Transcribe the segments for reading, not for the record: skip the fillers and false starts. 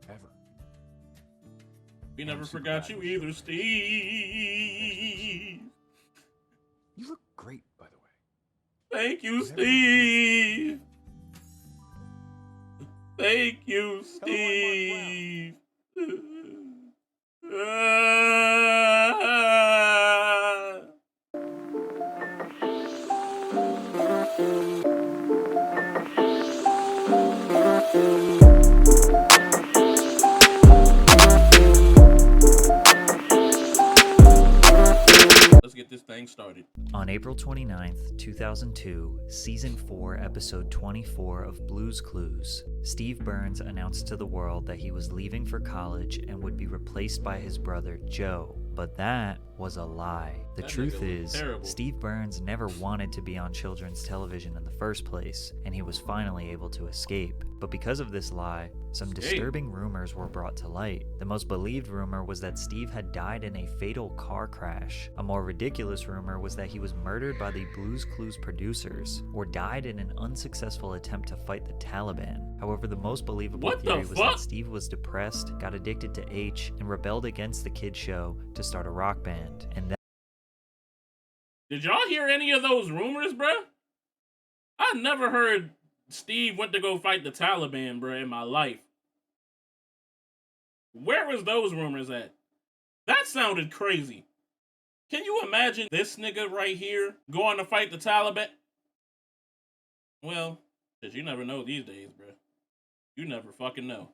ever. We never forgot you either, Steve. You look great, by the way. Thank you, Steve. Thank you, Steve. Let's get this thing started. On April 29th, 2002, Season 4, Episode 24 of Blue's Clues, Steve Burns announced to the world that he was leaving for college and would be replaced by his brother Joe. But that was a lie. The truth is, Steve Burns never wanted to be on children's television in the first place, and he was finally able to escape. But because of this lie, some disturbing rumors were brought to light. The most believed rumor was that Steve had died in a fatal car crash. A more ridiculous rumor was that he was murdered by the Blue's Clues producers, or died in an unsuccessful attempt to fight the Taliban. However, the most believable theory was that Steve was depressed, got addicted to H, and rebelled against the kid show to start a rock band. And did y'all hear any of those rumors, bruh? I never heard Steve went to go fight the Taliban, bruh, in my life. Where was those rumors at? That sounded crazy. Can you imagine this nigga right here going to fight the Taliban? Well, cause you never know these days, bruh. You never fucking know.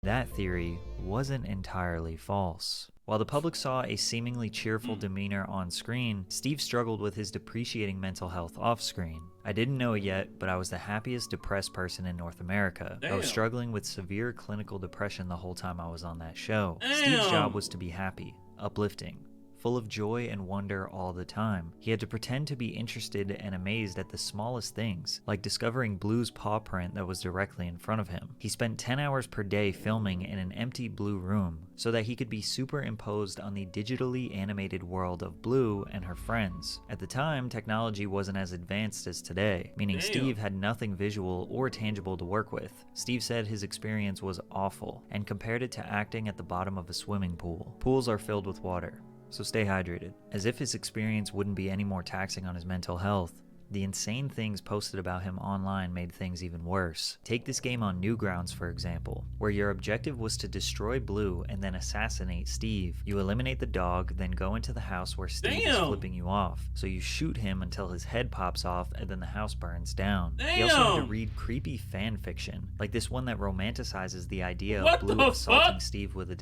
that theory wasn't entirely false. While the public saw a seemingly cheerful demeanor on screen, Steve struggled with his depreciating mental health off screen. I didn't know it yet, but I was the happiest depressed person in North America. I was struggling with severe clinical depression the whole time I was on that show. Steve's job was to be happy, uplifting, full of joy and wonder all the time. He had to pretend to be interested and amazed at the smallest things, like discovering Blue's paw print that was directly in front of him. He spent 10 hours per day filming in an empty Blue room so that he could be superimposed on the digitally animated world of Blue and her friends. At the time, technology wasn't as advanced as today, meaning Steve had nothing visual or tangible to work with. Steve said his experience was awful and compared it to acting at the bottom of a swimming pool. Pools are filled with water, so stay hydrated. As if his experience wouldn't be any more taxing on his mental health, the insane things posted about him online made things even worse. Take this game on Newgrounds, for example, where your objective was to destroy Blue and then assassinate Steve. You eliminate the dog, then go into the house where Steve is flipping you off. So you shoot him until his head pops off and then the house burns down. He also had to read creepy fan fiction, like this one that romanticizes the idea of Blue assaulting Steve with a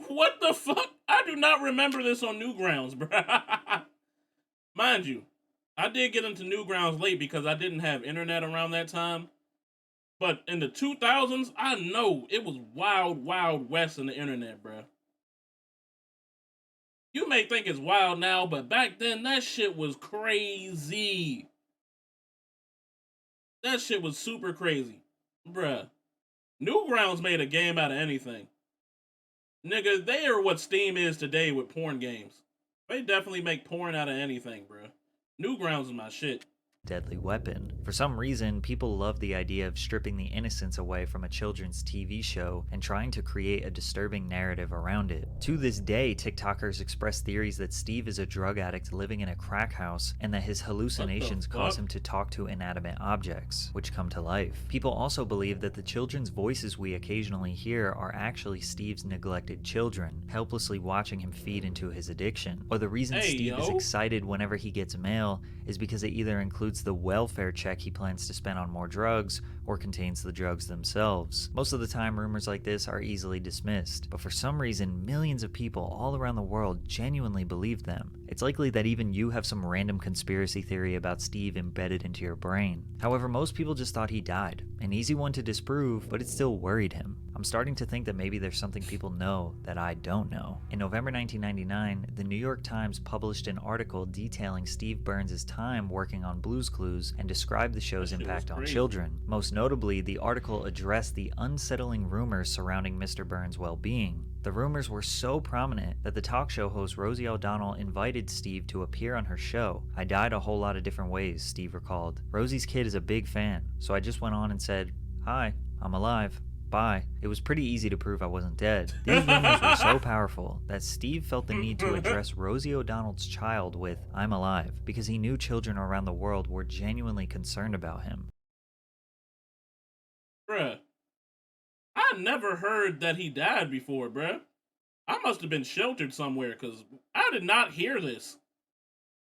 What the fuck? I do not remember this on Newgrounds, bro. Mind you, I did get into Newgrounds late because I didn't have internet around that time. But in the 2000s, I know it was wild, wild west in the internet, bro. You may think it's wild now, but back then, that shit was crazy. That shit was super crazy. Bruh. Newgrounds made a game out of anything. Nigga, they are what Steam is today with porn games. They definitely make porn out of anything, bro. Newgrounds is my shit. Deadly weapon. For some reason, people love the idea of stripping the innocence away from a children's TV show and trying to create a disturbing narrative around it. To this day, TikTokers express theories that Steve is a drug addict living in a crack house and that his hallucinations cause him to talk to inanimate objects, which come to life. People also believe that the children's voices we occasionally hear are actually Steve's neglected children, helplessly watching him feed into his addiction. Or the reason Steve is excited whenever he gets mail is because it either includes the welfare check he plans to spend on more drugs or contains the drugs themselves. Most of the time, rumors like this are easily dismissed, but for some reason, millions of people all around the world genuinely believe them. It's likely that even you have some random conspiracy theory about Steve embedded into your brain. However, most people just thought he died. An easy one to disprove, but it still worried him. I'm starting to think that maybe there's something people know that I don't know. In November 1999, the New York Times published an article detailing Steve Burns' time working on Blue's Clues and described the show's impact on children. Most notably, the article addressed the unsettling rumors surrounding Mr. Burns' well-being. The rumors were so prominent that the talk show host Rosie O'Donnell invited Steve to appear on her show. I died a whole lot of different ways, Steve recalled. Rosie's kid is a big fan, so I just went on and said, "Hi, I'm alive. by, it was pretty easy to prove I wasn't dead. These rumors were so powerful that Steve felt the need to address Rosie O'Donnell's child with "I'm alive" because he knew children around the world were genuinely concerned about him. Bruh, I never heard that he died before, bruh. I must have been sheltered somewhere because I did not hear this.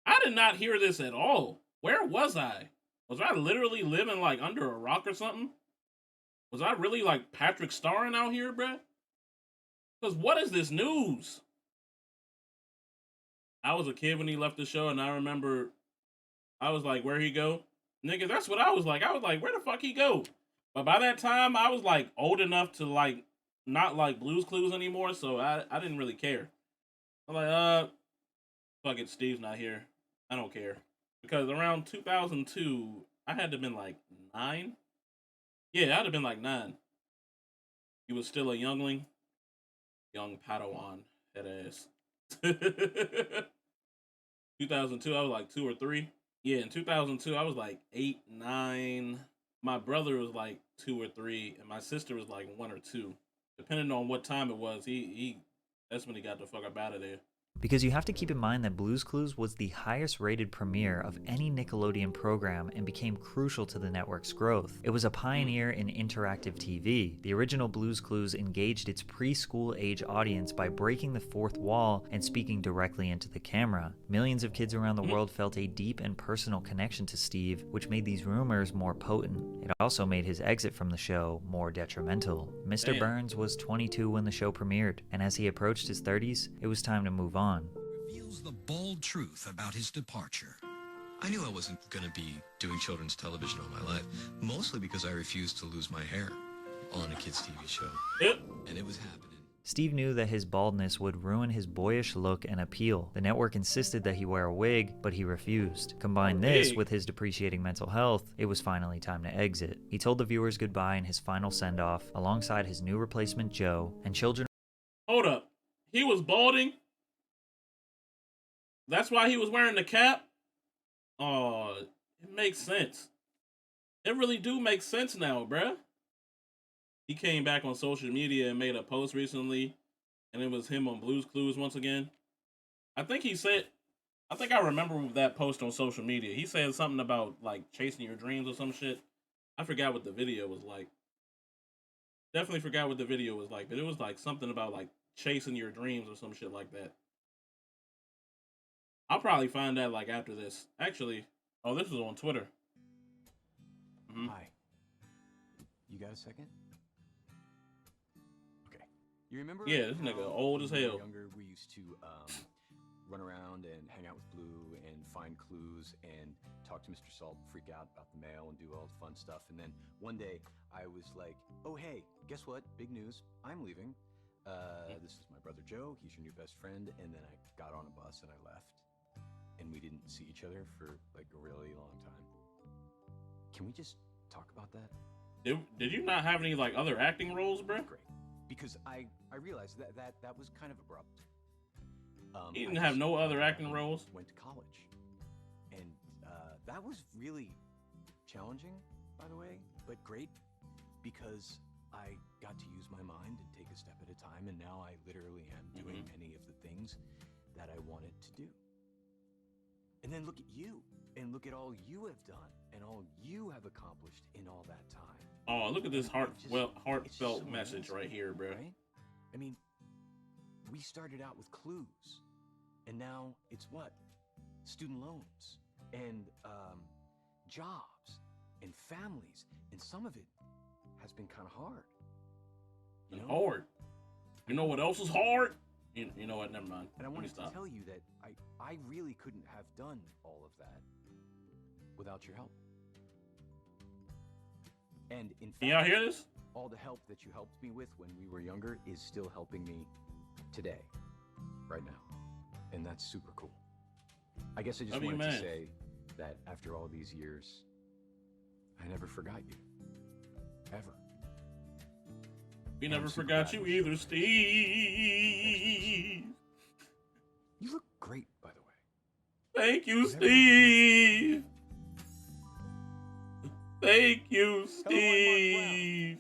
I did not hear this at all. Where was I? Was I literally living like under a rock or something? Was I really like Patrick Starring out here, bruh? Because what is this news? I was a kid when he left the show, and I remember I was like, where he go? Nigga, that's what I was like. I was like, where the fuck he go? But by that time, I was like old enough to like not like Blue's Clues anymore, so I didn't really care. I'm like, fuck it, Steve's not here. I don't care. Because around 2002, I had to have been like 9. Yeah, I'd have been like 9. He was still a youngling. Young Padawan. Head ass. 2002, I was like 2 or 3. Yeah, in 2002, I was like 8, 9. My brother was like 2 or 3, and my sister was like 1 or 2. Depending on what time it was, that's when he got the fuck up out of there. Because you have to keep in mind that Blue's Clues was the highest rated premiere of any Nickelodeon program and became crucial to the network's growth. It was a pioneer in interactive TV. The original Blue's Clues engaged its preschool age audience by breaking the fourth wall and speaking directly into the camera. Millions of kids around the world felt a deep and personal connection to Steve, which made these rumors more potent. It also made his exit from the show more detrimental. Mr. Burns was 22 when the show premiered, and as he approached his 30s, it was time to move on. Reveals the bold truth about his departure. I knew I wasn't going to be doing children's television all my life, mostly because I refused to lose my hair on a kids' TV show. And it was happening. Steve knew that his baldness would ruin his boyish look and appeal. The network insisted that he wear a wig, but he refused. Combine this with his depreciating mental health, it was finally time to exit. He told the viewers goodbye in his final send-off, alongside his new replacement Joe, and children... Hold up. He was balding? That's why he was wearing the cap? Oh, it makes sense. It really do make sense now, bruh. He came back on social media and made a post recently, and it was him on Blue's Clues once again. I think I remember that post on social media. He said something about, like, chasing your dreams or some shit. I forgot what the video was like. Definitely forgot what the video was like, but it was, like, something about, like, chasing your dreams or some shit like that. I'll probably find that like after this. Actually, oh, this was on Twitter. Hi. You got a second? Okay. You remember? Yeah, this nigga old as hell. Younger, we used to run around and hang out with Blue and find clues and talk to Mr. Salt, freak out about the mail and do all the fun stuff. And then one day I was like, "Oh hey, guess what? Big news! I'm leaving. This is my brother Joe. He's your new best friend." And then I got on a bus and I left. And we didn't see each other for like a really long time. Can we just talk about that? Did you not have any like other acting roles, bro? Great, because I realized that was kind of abrupt. You didn't have no other acting roles. Went to college, and that was really challenging, by the way, but great because I got to use my mind and take a step at a time, and now I literally am doing many of the things that I wanted to do. And then look at you, and look at all you have done, and all you have accomplished in all that time. Oh, look at this heartfelt so message amazing, right here, bro. Right? I mean, we started out with clues, and now it's what? Student loans, and jobs, and families, and some of it has been kind of hard. You know? Hard. You know what else is hard? You know what? Never mind. And I wanted to tell you that I really couldn't have done all of that without your help. And in fact, Can y'all hear this? all the help that you helped me with when we were younger is still helping me today, right now. And that's super cool. I guess I just wanted to say that after all these years, I never forgot you. Ever. We never forgot you either, Steve. You look great, by the way. Thank you, Steve. Thank you, Steve.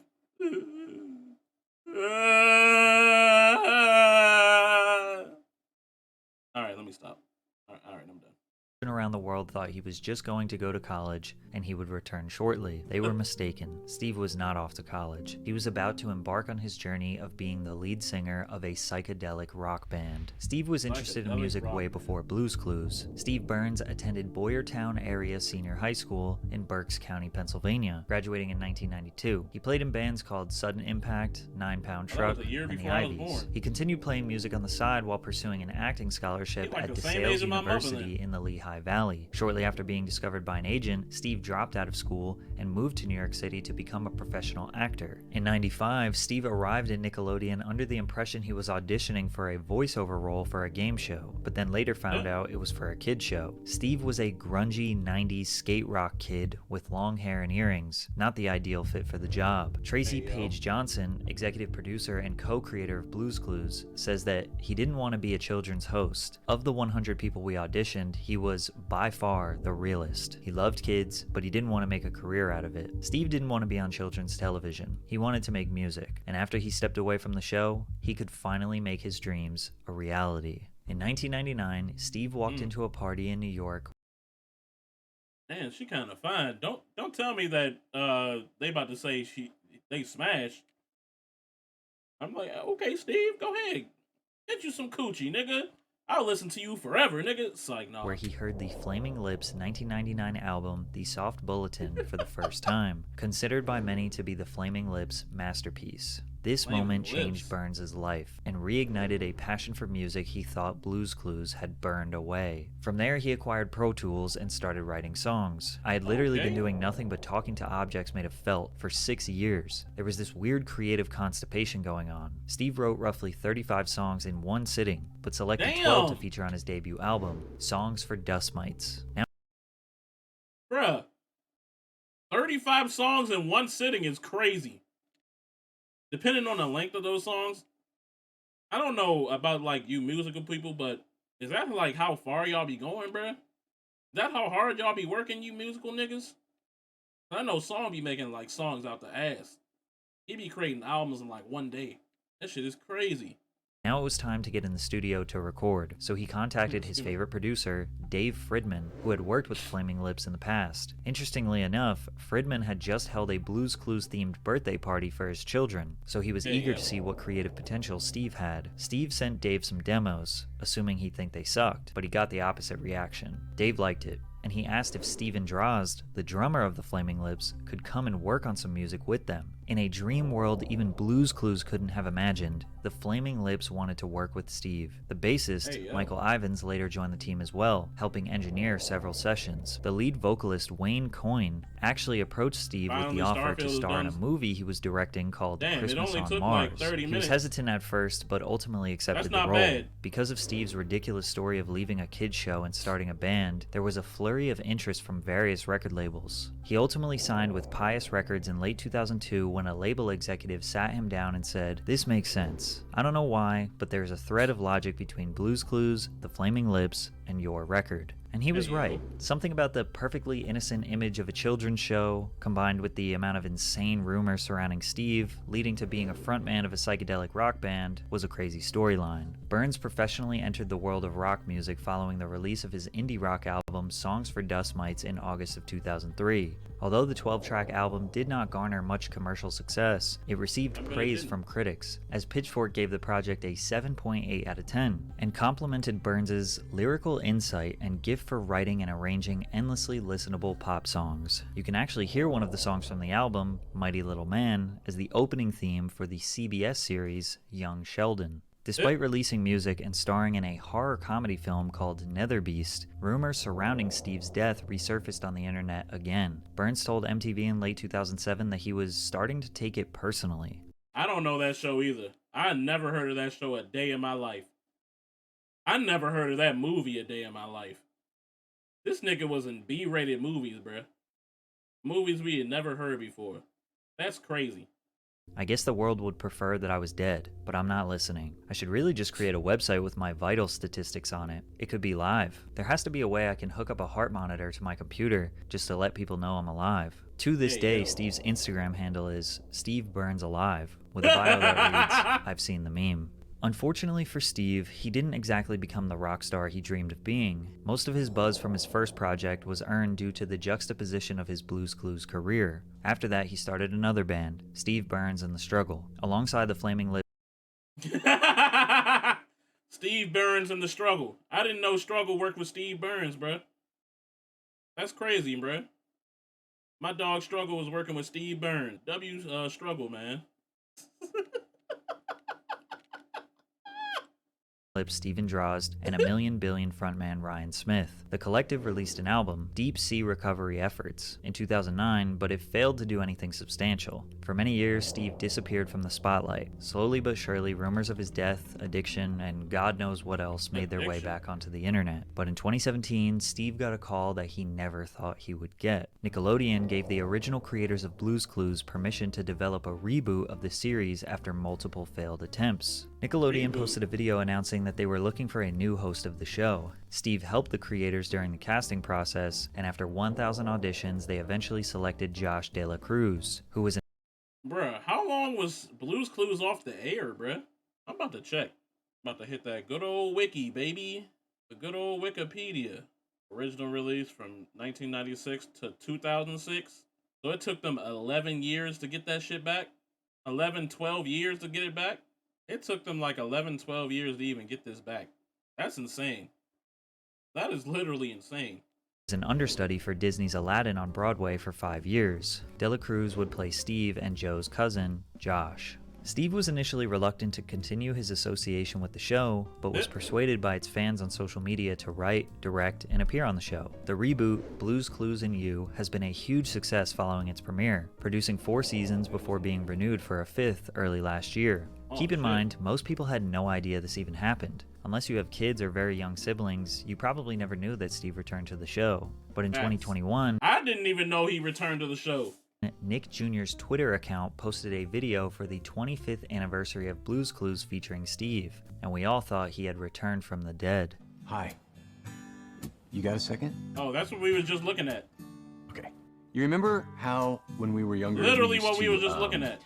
around the world thought he was just going to go to college and he would return shortly. They were mistaken. Steve was not off to college. He was about to embark on his journey of being the lead singer of a psychedelic rock band. Steve was interested in music way before Blue's Clues. Steve Burns attended Boyertown Area Senior High School in Berks County, Pennsylvania, graduating in 1992. He played in bands called Sudden Impact, 9 Pound Truck, and the Ivies. He continued playing music on the side while pursuing an acting scholarship at DeSales University in the Lehigh Valley. Shortly after being discovered by an agent, Steve dropped out of school and moved to New York City to become a professional actor. In '95, Steve arrived at Nickelodeon under the impression he was auditioning for a voiceover role for a game show, but then later found out it was for a kid show. Steve was a grungy 90s skate rock kid with long hair and earrings, not the ideal fit for the job. Tracy Page Johnson, executive producer and co-creator of Blue's Clues, says that he didn't want to be a children's host. Of the 100 people we auditioned, he was by far the realest. He loved kids, but he didn't want to make a career out of it. Steve didn't want to be on children's television. He wanted to make music, and after he stepped away from the show, he could finally make his dreams a reality. In 1999, Steve walked into a party in New York. Man, she kind of fine. Don't tell me that they about to say they smashed. I'm like, okay, Steve, go ahead, get you some coochie, nigga. I'll listen to you forever, nigga. It's like, no. Where he heard the Flaming Lips 1999 album, The Soft Bulletin, for the first time, considered by many to be the Flaming Lips' masterpiece. This moment changed Burns' life and reignited a passion for music he thought Blue's Clues had burned away. From there, he acquired Pro Tools and started writing songs. I had literally been doing nothing but talking to objects made of felt for 6 years. There was this weird creative constipation going on. Steve wrote roughly 35 songs in one sitting, but selected 12 to feature on his debut album, Songs for Dust Mites. Now, bruh, 35 songs in one sitting is crazy. Depending on the length of those songs, I don't know about like you musical people, but is that like how far y'all be going, bruh? Is that how hard y'all be working, you musical niggas? I know Song be making like songs out the ass. He be creating albums in like one day. That shit is crazy. Now it was time to get in the studio to record, so he contacted his favorite producer, Dave Fridman, who had worked with Flaming Lips in the past. Interestingly enough, Fridman had just held a Blue's Clues themed birthday party for his children, so he was eager to see what creative potential Steve had. Steve sent Dave some demos, assuming he'd think they sucked, but he got the opposite reaction. Dave liked it, and he asked if Steven Drozd, the drummer of the Flaming Lips, could come and work on some music with them. In a dream world even Blue's Clues couldn't have imagined, the Flaming Lips wanted to work with Steve. The bassist, Michael Ivins, later joined the team as well, helping engineer several sessions. The lead vocalist, Wayne Coyne, actually approached Steve with the offer to star in a movie he was directing called Christmas on Mars. He was hesitant at first, but ultimately accepted the role. Because of Steve's ridiculous story of leaving a kids show and starting a band, there was a flurry of interest from various record labels. He ultimately signed with Pious Records in late 2002 when a label executive sat him down and said, "This makes sense. I don't know why, but there's a thread of logic between Blue's Clues, the Flaming Lips, and your record." And he was right. Something about the perfectly innocent image of a children's show, combined with the amount of insane rumors surrounding Steve, leading to being a frontman of a psychedelic rock band, was a crazy storyline. Burns professionally entered the world of rock music following the release of his indie rock album Songs for Dust Mites in August of 2003. Although the 12-track album did not garner much commercial success, it received praise from critics, as Pitchfork gave the project a 7.8 out of 10, and complimented Burns' lyrical insight and gift for writing and arranging endlessly listenable pop songs. You can actually hear one of the songs from the album, Mighty Little Man, as the opening theme for the CBS series Young Sheldon. Despite releasing music and starring in a horror comedy film called Netherbeast, rumors surrounding Steve's death resurfaced on the internet again. Burns told MTV in late 2007 that he was starting to take it personally. I don't know that show either. I never heard of that show a day in my life. I never heard of that movie a day in my life. This nigga was in B-rated movies, bruh. Movies we had never heard before. That's crazy. I guess the world would prefer that I was dead, but I'm not listening. I should really just create a website with my vital statistics on it. It could be live. There has to be a way I can hook up a heart monitor to my computer just to let people know I'm alive. To this day, Steve's Instagram handle is Steve Burns Alive, with a bio that reads, "I've seen the meme." Unfortunately for Steve, he didn't exactly become the rock star he dreamed of being. Most of his buzz from his first project was earned due to the juxtaposition of his Blues Clues career. After that, he started another band, Steve Burns and the Struggle, alongside the Flaming Lips. Steve Burns and the Struggle. I didn't know Struggle worked with Steve Burns, bruh. That's crazy, bruh. My dog Struggle was working with Steve Burns. Struggle, man. Stephen Drozd, and A Million Billion frontman Ryan Smith. The collective released an album, Deep Sea Recovery Efforts, in 2009, but it failed to do anything substantial. For many years, Steve disappeared from the spotlight. Slowly but surely, rumors of his death, addiction, and God knows what else made their way back onto the internet. But in 2017, Steve got a call that he never thought he would get. Nickelodeon gave the original creators of Blues Clues permission to develop a reboot of the series after multiple failed attempts. Nickelodeon posted a video announcing that they were looking for a new host of the show. Steve helped the creators during the casting process, and after 1,000 auditions, they eventually selected Josh De La Cruz, who was Bruh, how long was Blues Clues off the air, bruh? I'm about to check. About to hit that good old wiki, baby. The good old Wikipedia. Original release from 1996 to 2006. So it took them 11 years to get that shit back? 12 years to get it back? It took them like 12 years to even get this back. That's insane. That is literally insane. an understudy for Disney's Aladdin on Broadway for 5 years. De La Cruz would play Steve and Joe's cousin, Josh. Steve was initially reluctant to continue his association with the show, but was persuaded by its fans on social media to write, direct, and appear on the show. The reboot, Blues Clues and You, has been a huge success following its premiere, producing 4 seasons before being renewed for a 5th early last year. Keep in mind, most people had no idea this even happened. Unless you have kids or very young siblings, you probably never knew that Steve returned to the show. But in 2021, I didn't even know he returned to the show. Nick Jr.'s Twitter account posted a video for the 25th anniversary of Blues Clues featuring Steve, and we all thought he had returned from the dead. Hi. You got a second? Oh, that's what we were just looking at. Okay. You remember how when we were younger, literally what we were just looking at.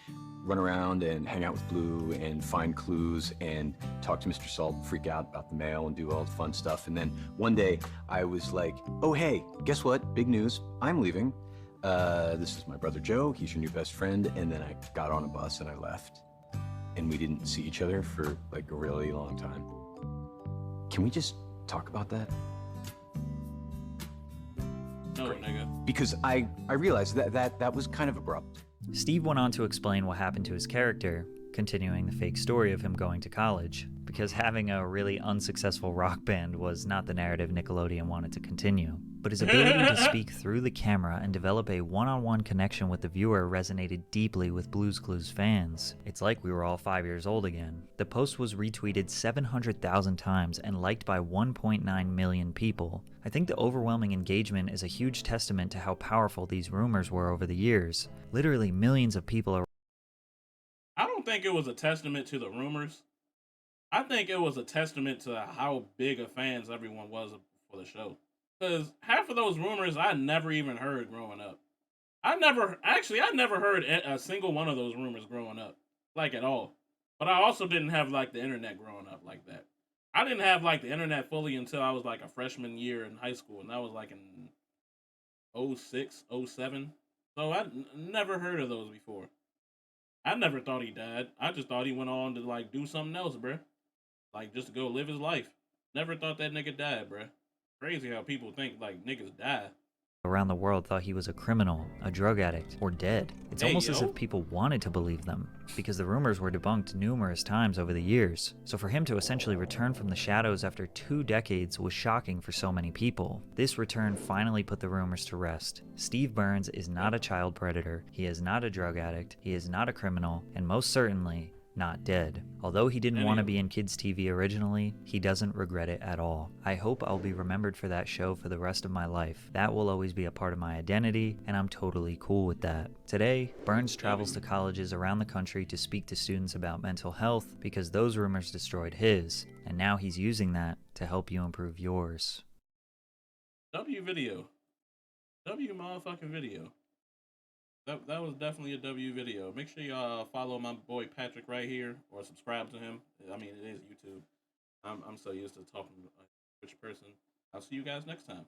Run around and hang out with Blue and find clues and talk to Mr. Salt, freak out about the mail and do all the fun stuff. And then one day I was like, oh, hey, guess what? Big news. I'm leaving. This is my brother Joe. He's your new best friend. And then I got on a bus and I left. And we didn't see each other for like a really long time. Can we just talk about that? No, nigga. Because I realized that was kind of abrupt. Steve went on to explain what happened to his character, continuing the fake story of him going to college, because having a really unsuccessful rock band was not the narrative Nickelodeon wanted to continue. But his ability to speak through the camera and develop a one-on-one connection with the viewer resonated deeply with Blues Clues fans. It's like we were all 5 years old again. The post was retweeted 700,000 times and liked by 1.9 million people. I think the overwhelming engagement is a huge testament to how powerful these rumors were over the years. Literally millions of people are. I don't think it was a testament to the rumors. I think it was a testament to how big of fans everyone was for the show. Because half of those rumors I never even heard growing up. I never heard a single one of those rumors growing up, like at all. But I also didn't have like the internet growing up like that. I didn't have like the internet fully until I was like a freshman year in high school, and that was like in 06, 07. So I never heard of those before. I never thought he died. I just thought he went on to like do something else, bruh. Like just to go live his life. Never thought that nigga died, bruh. Crazy how people think like niggas die. Around the world thought he was a criminal, a drug addict, or dead. It's almost as if people wanted to believe them, because the rumors were debunked numerous times over the years. So for him to essentially return from the shadows after 2 decades was shocking for so many people. This return finally put the rumors to rest. Steve Burns is not a child predator, he is not a drug addict, he is not a criminal, and most certainly not dead. Although he didn't want to be in kids' TV originally, he doesn't regret it at all. I hope I'll be remembered for that show for the rest of my life. That will always be a part of my identity, and I'm totally cool with that. Today, Burns travels to colleges around the country to speak to students about mental health because those rumors destroyed his, and now he's using that to help you improve yours. W video. W motherfucking video. That was definitely a W video. Make sure y'all follow my boy Patrick right here or subscribe to him. I mean, it is YouTube. I'm so used to talking to a Twitch person. I'll see you guys next time.